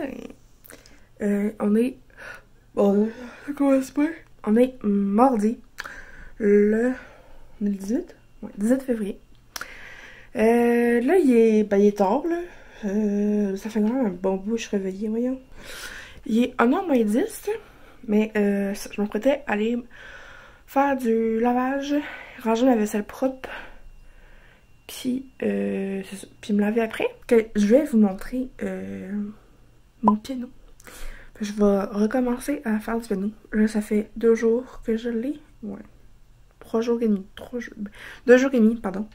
matin. On est... Bon, ça commence pas. On est mardi. On est le 18? Ouais, 18 février. Là, il est tard, là. Ça fait quand même un bon bout que je suis réveillée, voyons. Il est 1h-10, mais je m'apprêtais à aller faire du lavage, ranger ma vaisselle propre, puis c'est ça. Puis me laver après. Que je vais vous montrer mon piano. Je vais recommencer à faire du piano. Là, ça fait 2 jours que je l'ai. Ouais. 3 jours et demi. 2 jours et demi, pardon.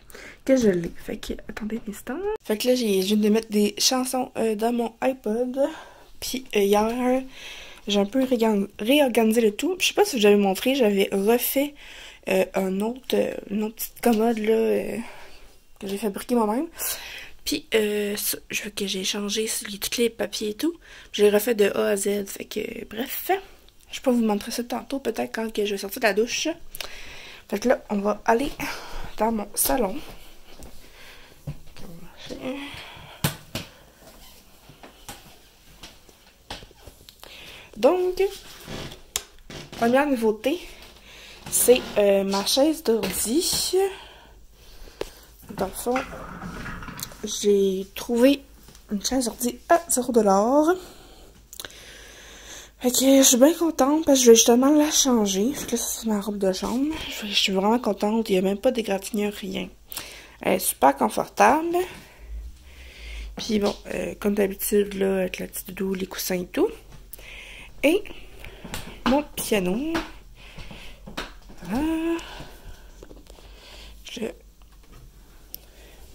Que je l'ai. Fait que, attendez un instant. Fait que là, je viens de mettre des chansons dans mon iPod. Puis hier, j'ai un peu réorganisé le tout. Je sais pas si je vous avais montré, j'avais refait une autre petite commode là que j'ai fabriquée moi-même. Puis je veux que j'ai changé tous les papiers et tout. Je l'ai refait de A à Z. Fait que bref, je peux vous montrer ça tantôt, peut-être quand que je vais sortir de la douche. Fait que là, on va aller dans mon salon. Donc, première nouveauté, c'est ma chaise d'ordi. Dans le fond, j'ai trouvé une chaise d'ordi à 0$. Fait que je suis bien contente parce que je vais justement la changer. Fait que là, ça c'est ma robe de chambre. Je suis vraiment contente. Il n'y a même pas d'égratignure, rien. Elle est super confortable. Puis bon, comme d'habitude, là, avec la petite doudou, les coussins et tout. Et mon piano.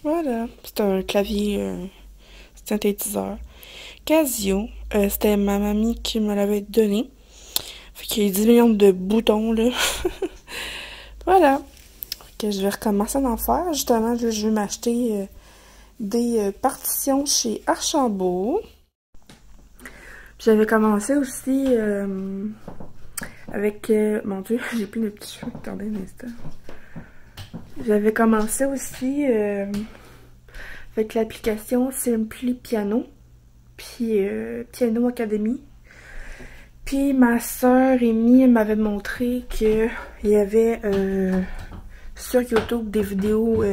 Voilà. C'est un clavier synthétiseur Casio. C'était ma mamie qui me l'avait donné. Fait qu'il y a 10 millions de boutons, là. Voilà. Fait que je vais recommencer à en faire. Justement, là, je vais m'acheter des partitions chez Archambault. J'avais commencé aussi avec... mon Dieu, j'ai plus de petits cheveux. Attendez un instant. J'avais commencé aussi avec l'application Simply Piano. Puis Piano Academy. Puis ma soeur Amy m'avait montré qu'il y avait sur YouTube des vidéos...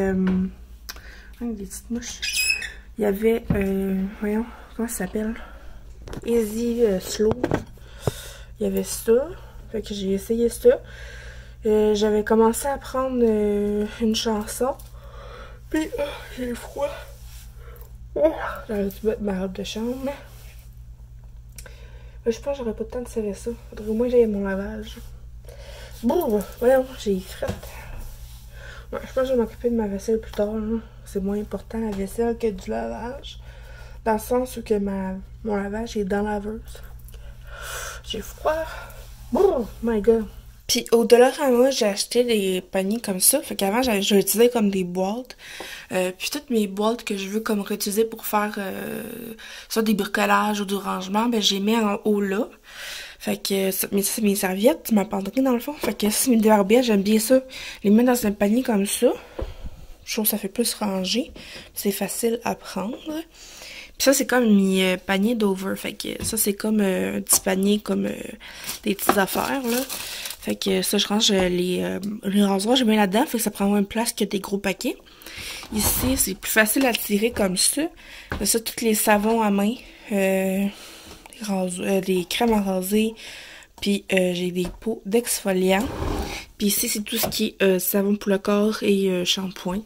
des petites mouches. Il y avait... voyons, comment ça s'appelle? Easy Slow. Il y avait ça. Fait que j'ai essayé ça. J'avais commencé à prendre une chanson. Puis j'ai froid. J'aurais dû mettre ma robe de chambre. Je pense que j'aurais pas le temps de serrer ça. Faudrait au moins que j'aille à mon lavage. Bon, voyons, j'ai frette. Ouais, je pense que je vais m'occuper de ma vaisselle plus tard. C'est moins important la vaisselle que du lavage. Dans le sens où que mon lavage est dans la laveuse. J'ai froid. Oh my god. Puis au Dollarama, j'ai acheté des paniers comme ça. Fait qu'avant, je l'utilisais comme des boîtes. Puis toutes mes boîtes que je veux comme réutiliser pour faire soit des bricolages ou du rangement, ben j'ai mis en haut là. Fait que ça c'est mes serviettes, ma penderie dans le fond. Fait que si c'est mes débarbiettes, j'aime bien ça. Les mettre dans un panier comme ça. Je trouve que ça fait plus ranger. C'est facile à prendre. Puis ça, c'est comme mes paniers d'over. Fait que ça, c'est comme un petit panier, comme des petites affaires, là. Fait que ça, je range les rasoirs, je mets là-dedans. Fait que ça prend moins de place que des gros paquets. Ici, c'est plus facile à tirer comme ça. Ça, tous les savons à main. Des crèmes à raser. Puis j'ai des pots d'exfoliant. Puis ici, c'est tout ce qui est savon pour le corps et shampoing.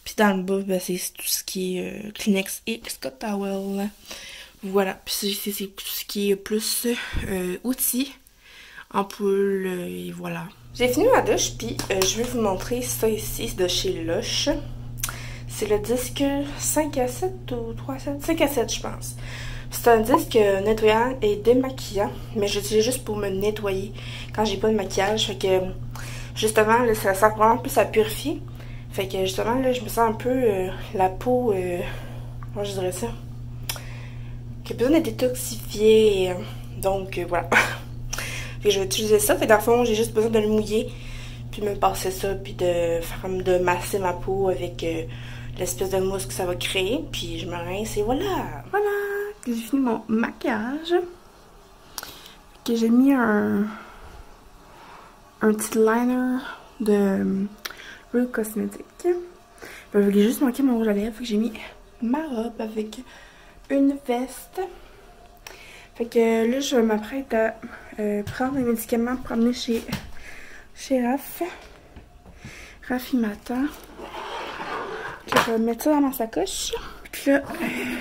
Puis dans le bas, ben, c'est tout ce qui est Kleenex et Scott Towel. Voilà. Puis ici, c'est tout ce qui est plus outils, ampoules, et voilà. J'ai fini ma douche, puis je vais vous montrer ça ici de chez Lush. C'est le disque 5 à 7 ou 3 à 7? 5 à 7, je pense. C'est un disque nettoyant et démaquillant, mais je l'utilise juste pour me nettoyer quand j'ai pas de maquillage. Fait que, justement, là, ça sert vraiment plus à purifier. Fait que justement, là, je me sens un peu la peau, comment je dirais ça, qui a besoin d'être détoxifiée. Donc, voilà. Fait que je vais utiliser ça. Fait que dans le fond, j'ai juste besoin de le mouiller, puis me passer ça, puis de masser ma peau avec l'espèce de mousse que ça va créer. Puis je me rince et voilà. Voilà. J'ai fini mon maquillage. Que j'ai mis un petit liner de Real Cosmetics. Je voulais juste manquer mon rouge à lèvres. Fait que j'ai mis ma robe avec une veste. Fait que là, je m'apprête à prendre les médicaments pour amener chez Raph. Raph, il m'attend. Je vais mettre ça dans ma sacoche. Puis là,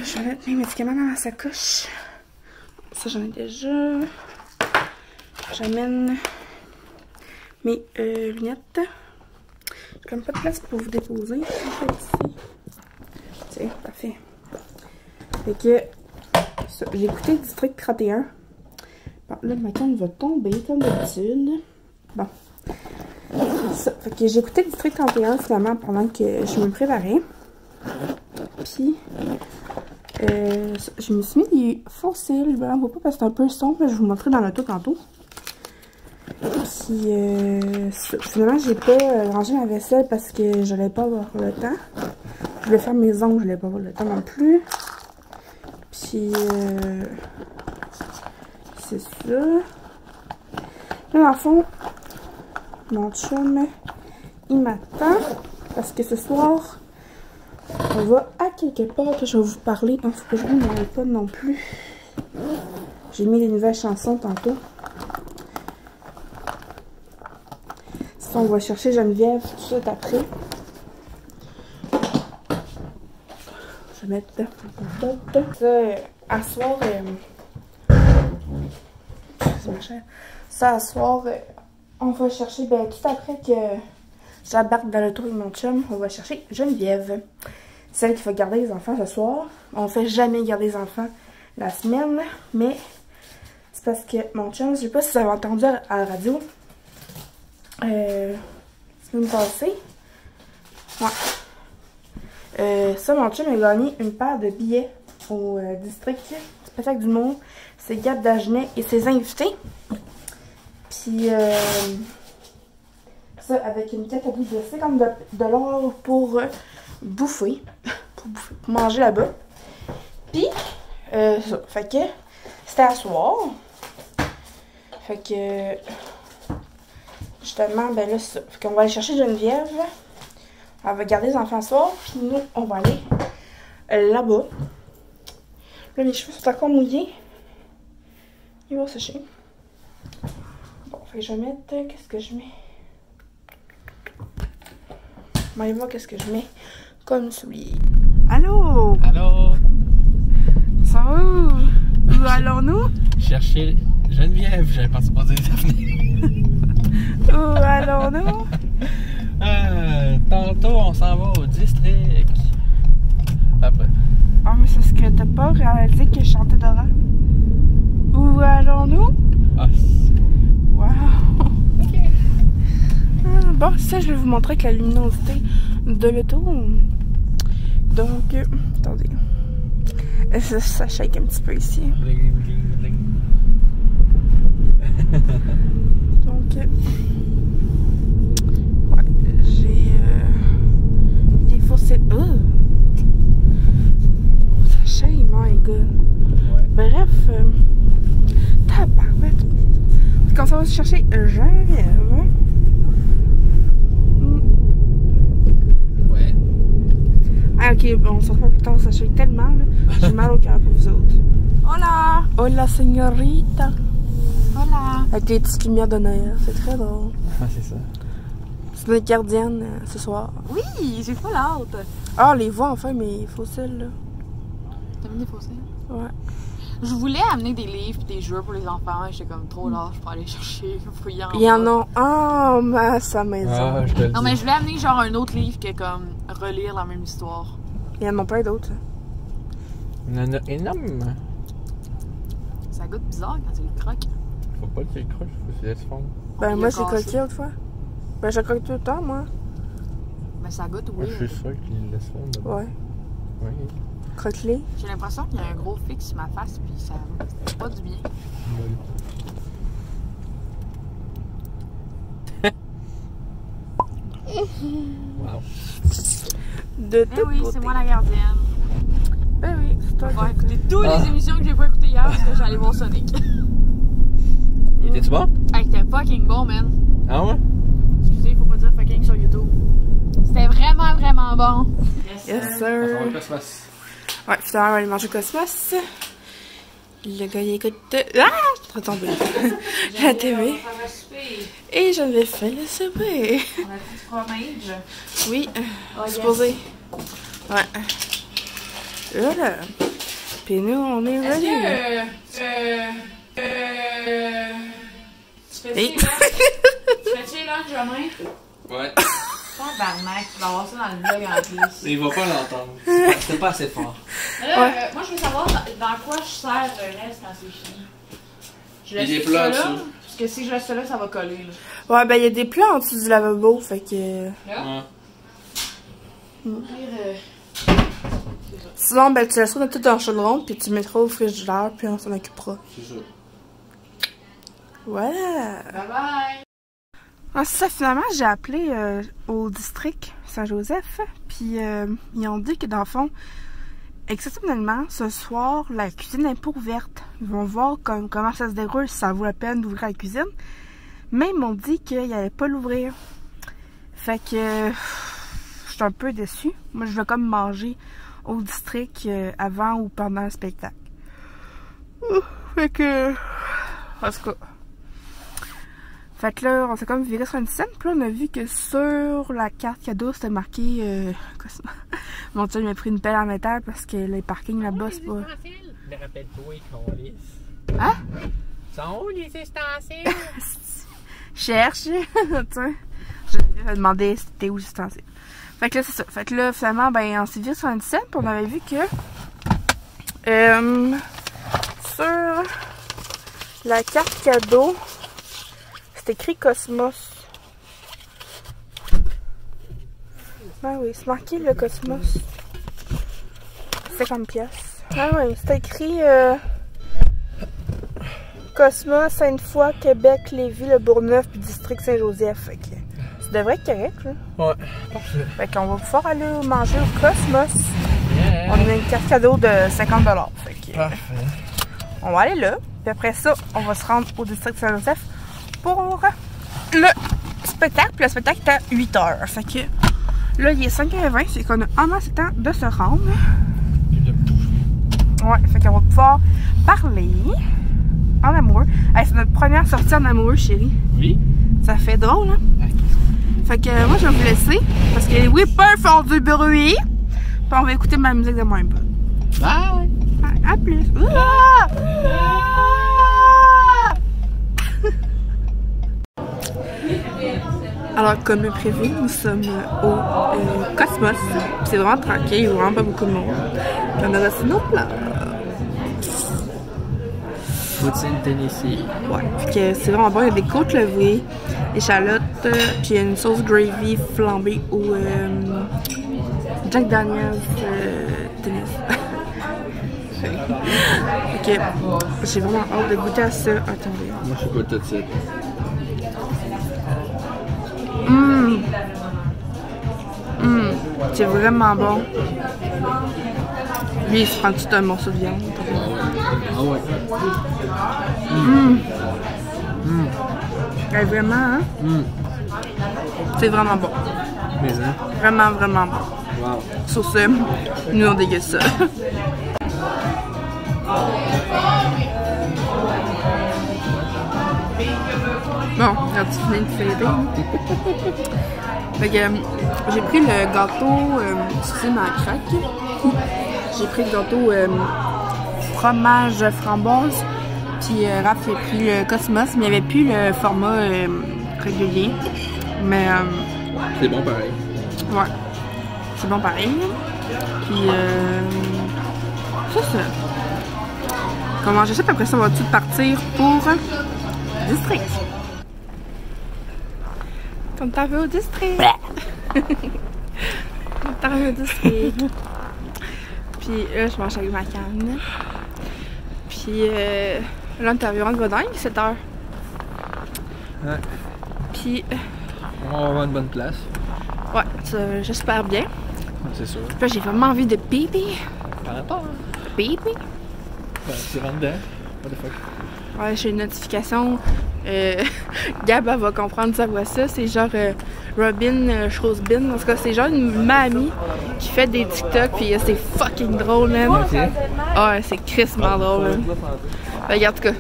je vais mettre mes médicaments dans ma sacoche. Ça, j'en ai déjà. J'amène mes lunettes. J'ai comme pas de place pour vous déposer. En fait, ici. Tiens, parfait. Fait que j'ai écouté District 31. Bon, là, ma canne va tomber comme d'habitude. Bon. Ça. Fait que j'ai écouté District 31 finalement pendant que je me préparais. Puis, je me suis mis des faux cils. Je ne vois pas parce que c'est un peu sombre. Je vais vous montrer dans l'auto tantôt. Puis, finalement, j'ai pas rangé ma vaisselle parce que je n'allais pas avoir le temps. Je voulais faire mes ongles, je n'allais pas avoir le temps non plus. Puis, c'est ça. Là, dans le fond, mon chum, il m'attend parce que ce soir, on va à quelque part que je vais vous parler. Il faut que je ne m'en pas non plus. J'ai mis des nouvelles chansons tantôt. On va chercher Geneviève tout de suite après. Je vais mettre ça à soir. Ça à soir, on va chercher, ben tout après que j'embarque dans le tour de mon chum, on va chercher Geneviève. Celle qui va garder les enfants ce soir. On fait jamais garder les enfants la semaine, mais c'est parce que mon chum, je sais pas si vous avez entendu à la radio. Semaine passée. Ouais. Ça, mon chum a gagné une paire de billets au district spectacle du monde. C'est Gab Dagenet et ses invités. Puis, ça, avec une catégorie de 50 $ pour bouffer. Pour manger là-bas. Puis, ça. Fait que, c'était à soir. Fait que, justement, ben là, ça. Fait qu'on va aller chercher Geneviève. Elle va garder les enfants ce soir. Puis nous, on va aller là-bas. Là, mes cheveux sont encore mouillés. Ils vont sécher. Bon, fait que je vais mettre... Qu'est-ce que je mets? On va aller voir qu'est-ce que je mets comme soulier. Allô? Allô? Ça va? Où allons-nous? Chercher Geneviève, j'avais pensé poser des affaires. Où allons-nous? Tantôt, on s'en va au district. Après. Ah, mais c'est ce que t'as pas réalisé que je chantais Dora? Où allons-nous? Ah, wow! Ok. Bon, ça, je vais vous montrer avec la luminosité de l'auto. Donc, attendez. Ça shake un petit peu ici. Bling, bling, bling. Donc, ouais, j'ai des fossiles. Ça shake, my god. Ouais. Bref, tabarouette. Quand ça va se chercher Geneviève. Ouais. Ah, ok, bon, on se retrouve plus tard, ça shake tellement, là. J'ai mal au cœur pour vous autres. Hola! Hola, señorita. Hola! Avec les petites lumières de Noël, c'est très drôle. Ah, c'est ça. C'est notre gardienne ce soir. Oui, j'ai pas l'hâte! Ah, les voix enfin, mes fossiles, là. T'as mis des fossiles? Ouais. Je voulais amener des livres et des jeux pour les enfants, mais j'étais comme trop lâche pour aller chercher, fouiller en Il y en bas. a un à sa maison. Ah, je te le dis. Non, mais je voulais amener genre un autre livre que comme relire la même histoire. Il y en a plein d'autres. Il y en a énorme. Ça goûte bizarre quand tu le croques. Faut pas que tu le croches, faut que tu laisses fondre. Ben, Il moi, a j'ai cassé. croqué l'autre fois. Ben, je croque tout le temps, moi. Mais ça goûte, Moi, oui. je suis sûr qu'il le laisse fondre. Ouais. Oui. Croque-les. J'ai l'impression qu'il y a un gros fixe sur ma face, puis ça fait pas du bien. Wow. De Eh toute oui, beauté. c'est moi la gardienne. Ben oui, c'est toi. Je vais écouter toutes les émissions que j'ai pas écoutées hier parce que j'allais voir Sonic. Il était-tu bon? Hey, c'était fucking bon, man. Ah ouais? Excusez, faut pas dire fucking sur YouTube. C'était vraiment, vraiment bon. Yes, Ça va sir. le Cosmos. Ouais, finalement, on va aller manger Cosmos. Le gars, il écoute. Ah! Je suis tombée. La TV. Et je vais faire le souper. On a fait du fromage. Oui, Oh, yes. supposé. Ouais. Voilà. Puis nous, on est Est-ce ready. que. Tu fais-tu Hey. les lunchs demain? Ouais. Tabarnak, tu vas avoir ça dans le vlog en plus. Mais il va pas l'entendre. C'était pas assez fort. Là, Ouais. moi, je veux savoir dans quoi je sers le reste quand c'est fini. Je Il y a laisse des ça plats là, dessus. parce que si je laisse ça là, ça va coller. Là. Ouais, ben il y a des plats en dessous du lavabo, fait que. Là, Ouais. pire, Sinon, ben tu laisseras tout dans le chaudron, puis tu mettras au frigidaire, puis on s'en occupera. C'est ça. Voilà. bye bye! Ah, c'est ça, finalement, j'ai appelé au district Saint-Joseph, puis ils ont dit que dans le fond, exceptionnellement, ce soir, la cuisine n'est pas ouverte. Ils vont voir comment ça se déroule, si ça vaut la peine d'ouvrir la cuisine. Mais ils m'ont dit qu'ils n'allaient pas l'ouvrir. Fait que je suis un peu déçue. Moi, je veux comme manger au district avant ou pendant le spectacle. Fait que... En tout cas... Fait que là, on s'est comme viré sur une scène, puis là, on a vu que sur la carte cadeau, c'était marqué... Mon chum m'a pris une pelle en métal parce que les parkings là-bas, c'est pas... Mais rappelle-toi qu'on lisse. Hein? Sont où les ustensiles? Cherche! Tiens. Je vais demander c'était où les ustensiles. Fait que là, c'est ça. Fait que là, finalement, ben, on s'est viré sur une scène, puis on avait vu que... sur la carte cadeau... C'est écrit Cosmos. Ben oui, c'est marqué le Cosmos. 50 pièces. Ah oui, c'est écrit Cosmos, Sainte-Foy, Québec, Lévis, Le Bourgneuf, puis District Saint-Joseph. Fait que ça devrait être correct, là. Ouais, parfait. Fait qu'on va pouvoir aller manger au Cosmos. Yeah. On a une carte cadeau de 50 $. Fait que Parfait. on va aller là. Puis après ça, on va se rendre au District Saint-Joseph pour le spectacle. Puis le spectacle est à 8 h. Fait que là, il est 5h20. C'est qu'on a un assez de temps de se rendre. Puis de bouffer. Ouais, fait qu'on va pouvoir parler en amoureux. Hey, c'est notre première sortie en amoureux, chérie. Oui? Ça fait drôle, hein? Fait que moi, je vais vous laisser. Parce que les whippers font du bruit. Puis on va écouter ma musique de moins bonne. Bye! À plus. Ah! Alors, comme prévu, nous sommes au Cosmos. C'est vraiment tranquille, il y a vraiment pas beaucoup de monde. Puis on a reçu nos plats. Poutine Tennessee. Ouais, fait que c'est vraiment bon. Il y a des côtes levées, échalotes, puis une sauce gravy flambée au Jack Daniels Tennessee. Ok, j'ai vraiment hâte de goûter à ça. Attendez. Moi, je sais pas tout de suite. C'est vraiment bon. Lui, il se prend tout un morceau de viande. Ah ouais. Ouais, vraiment, hein? C'est vraiment bon. Mais hein? Vraiment, vraiment bon. Wow. Sur ce, nous on déguste ça. Bon, regarde, tu finis de fêter. Fait que j'ai pris le gâteau, excusez ma craque. J'ai pris le gâteau fromage framboise. Puis Raph a pris le Cosmos, mais il n'y avait plus le format régulier. Mais C'est bon pareil. ouais, c'est bon pareil. Puis c'est ça. On va manger ça, puis après ça, on va tout partir pour district. On est arrivé au district. On est arrivé au district. Puis là, je mange avec ma canne. Puis là, on est arrivé en Godin, 7 h. Ouais. Puis On va avoir une bonne place. ouais, j'espère bien. C'est sûr. Puis là, j'ai vraiment envie de pipi. T'en as pas, hein? Beep me? Ben, tu rentres dedans. What the fuck? Ouais, j'ai une notification. Gab, elle va comprendre, ça voit ça. C'est genre Robin Chose-Bin. En tout cas, c'est genre une mamie qui fait des TikTok, puis c'est fucking drôle, man. Ok. Ouais, c'est crissement drôle, man. Regarde, en tout cas.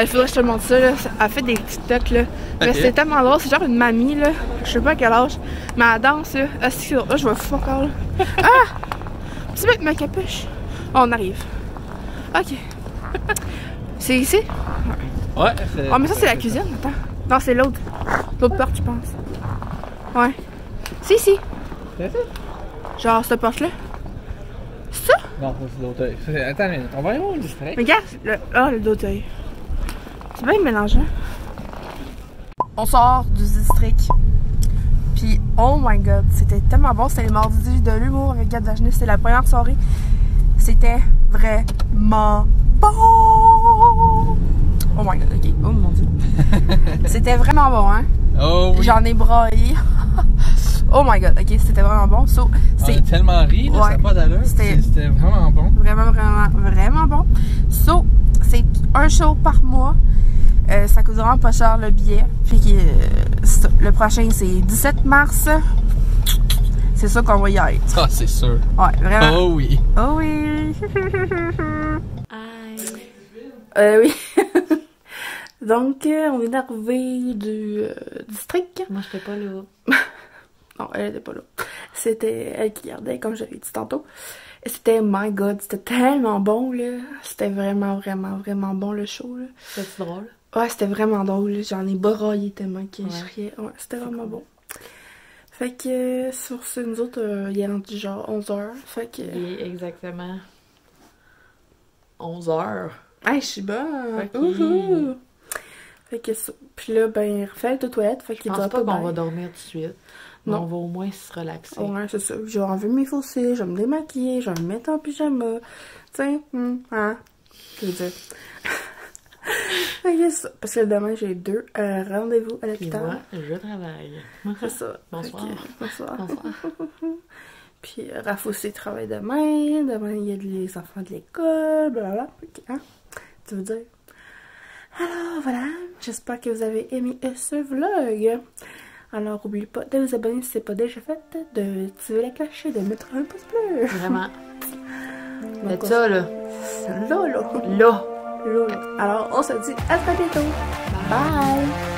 Il faudrait que je te montre ça, là. Elle fait des TikTok, là. Mais Ok. c'est tellement drôle. C'est genre une mamie, là. Je sais pas à quel âge. Mais elle danse, là. Ah, c'est là, je vais fou encore, là. Ah! Tu mets ma capuche. Oh, on arrive. Ok. C'est ici? Ouais, Oh, mais ça, c'est la cuisine. Attends. Non, c'est l'autre. L'autre porte, je pense. Ouais. Si, si. C'est ça? Genre, cette porte-là. C'est ça? Non, c'est l'autre œil. Attends, mais on va y voir le distrait. Mais regarde, le d'autre œil. C'est bien mélangeant. On sort du district. Puis, oh my god, c'était tellement bon. C'était les mardis de l'humour avec Gab Dagenet. C'était la première soirée. C'était vraiment bon. Oh my god, ok. Oh mon dieu. C'était vraiment bon, hein? Oh oui. J'en ai braillé. Oh my god, ok, c'était vraiment bon. So, On a tellement ri, là, ça n'a pas d'allure. C'était vraiment bon. Vraiment, vraiment, vraiment bon. So, c'est un show par mois. Ça coûte vraiment pas cher le billet. Fait que le prochain, c'est 17 mars. C'est ça qu'on va y être. Ah, c'est sûr. Ouais, vraiment. Oh oui. Oh oui. Oui. Donc, on est arrivé du district. Moi, j'étais pas là. Non, elle était pas là. C'était elle qui gardait, comme j'avais dit tantôt. Et c'était, my god, c'était tellement bon, là. C'était vraiment, vraiment, vraiment bon, le show, là. C'était drôle? Ouais, c'était vraiment drôle. J'en ai braillé tellement que Ouais. je riais. Ouais, c'était vraiment bon. Fait que, sur ce, nous autres, il est rendu genre 11h. Fait que... Il est exactement 11h. Hey, je suis bonne! Ok. Ouhou. Fait que ça. Puis là, ben, Raphaël est aux toilettes. Fait Je qu'il pense dira pas pas qu'on bien. va dormir tout de suite. Mais Non. on va au moins se relaxer. Ouais, c'est ça. Je vais enlever mes faux cils, je vais me démaquiller, je vais me mettre en pyjama. Tiens, hein? Je veux dire. Fait que ça. Parce que demain, j'ai 2 rendez-vous à Puis moi, l'hôpital. je travaille. C'est ça. Bonsoir. Fait que, bonsoir. Bonsoir. Puis Raph aussi travaille demain. Demain, il y a les enfants de l'école, blablabla. Hein? Tu veux dire? Alors, voilà. J'espère que vous avez aimé ce vlog. Alors, n'oubliez pas de vous abonner si ce n'est pas déjà fait, de activer la cloche et de mettre un pouce bleu. Vraiment. Donc, Faites ça, là. Là, là. Là. Là, là. Alors, on se dit à très bientôt. Bye.